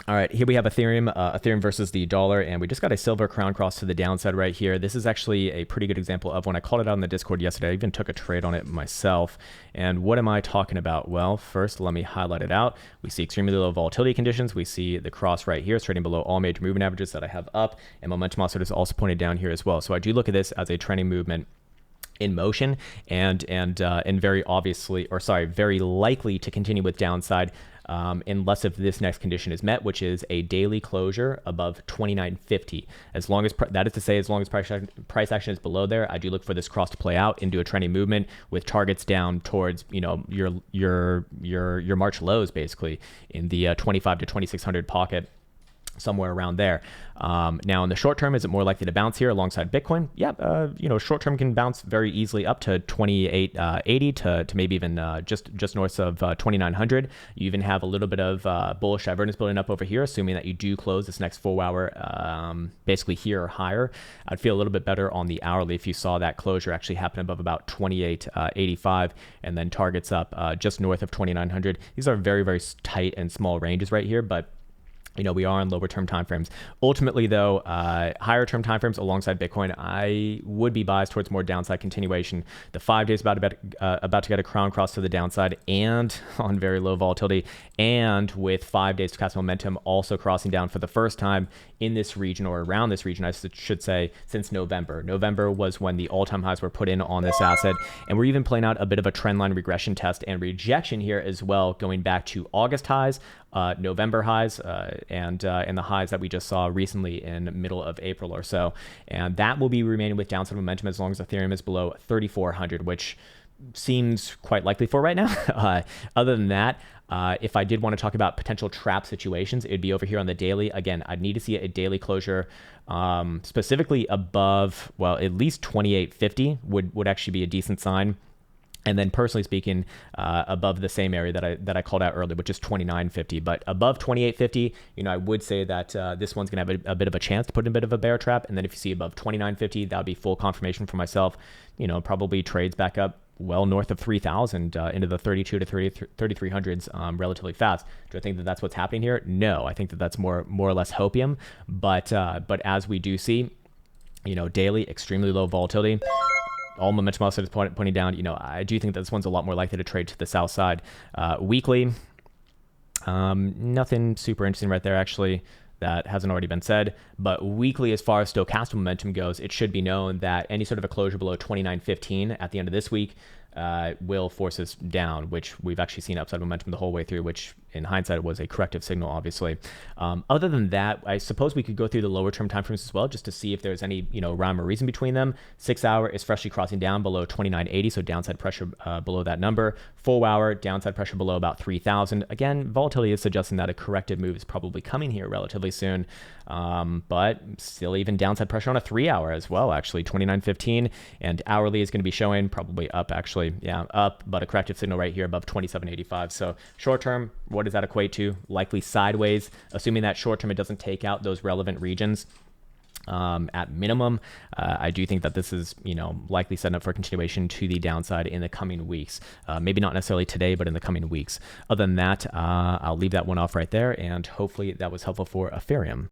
All right, here we have Ethereum versus the dollar, and we just got a silver crown cross to the downside right here. This is actually a pretty good example of when I called it out on the Discord yesterday. I even took a trade on it myself. And what am I talking about? Well, first, let me highlight it out. We see extremely low volatility conditions. We see the cross right here. It's trading below all major moving averages that I have up, and momentum offset is also pointed down here as well. So I do look at this as a trending movement in motion and very obviously, or sorry, very likely to continue with downside unless if this next condition is met, which is a daily closure above 29.50. As long as that is to say, as long as price action is below there, I do look for this cross to play out into a trending movement with targets down towards your March lows, basically in the 25 to 2600 pocket, somewhere around there. Now in the short term, is it more likely to bounce here alongside Bitcoin? Yeah, short term can bounce very easily up to 2880 to maybe even just north of 2900. You even have a little bit of bullish divergence building up over here, assuming that you do close this next 4 hour basically here or higher. I'd feel a little bit better on the hourly if you saw that closure actually happen above about 2885 and then targets up just north of 2900. These are very, very tight and small ranges right here, but we are on lower term timeframes. Ultimately, though, higher term timeframes alongside Bitcoin, I would be biased towards more downside continuation. The 5 days about to get a crown cross to the downside and on very low volatility, and with 5 days stochastic momentum also crossing down for the first time in this region, or around this region, I should say, since November. November was when the all-time highs were put in on this asset, and we're even playing out a bit of a trendline regression test and rejection here as well, going back to August highs, November highs, and the highs that we just saw recently in middle of April or so. And that will be remaining with downside momentum as long as Ethereum is below 3,400, which seems quite likely for right now. Other than that, if I did want to talk about potential trap situations, it'd be over here on the daily. Again, I'd need to see a daily closure specifically above, well, at least 2850 would actually be a decent sign. And then personally speaking, above the same area that I called out earlier, which is 2950, but above 2850, I would say that this one's gonna have a bit of a chance to put in a bit of a bear trap. And then if you see above 2950, that would be full confirmation for myself. Probably trades back up well north of 3,000 into the 32 to 3,300s relatively fast. Do I think that that's what's happening here? No, I think that that's more or less hopium. But as we do see, daily extremely low volatility. All momentum offset is pointing down. I do think that this one's a lot more likely to trade to the south side. Weekly, nothing super interesting right there, actually, that hasn't already been said. But weekly, as far as stochastic momentum goes, it should be known that any sort of a closure below 29.15 at the end of this week will force us down, which we've actually seen upside momentum the whole way through, which in hindsight was a corrective signal, obviously. Other than that, I suppose we could go through the lower term timeframes as well, just to see if there's any rhyme or reason between them. 6 hour is freshly crossing down below 2980, so downside pressure below that number. 4 hour downside pressure below about 3000. Again, volatility is suggesting that a corrective move is probably coming here relatively soon, but still even downside pressure on a 3 hour as well, actually 2915, and hourly is going to be showing probably up, actually, yeah, up, but a corrective signal right here above 2785. So short term, what does that equate to? Likely sideways, assuming that short term it doesn't take out those relevant regions. At minimum, I do think that this is, likely setting up for continuation to the downside in the coming weeks. Maybe not necessarily today, but in the coming weeks. Other than that, I'll leave that one off right there, and hopefully that was helpful for Ethereum.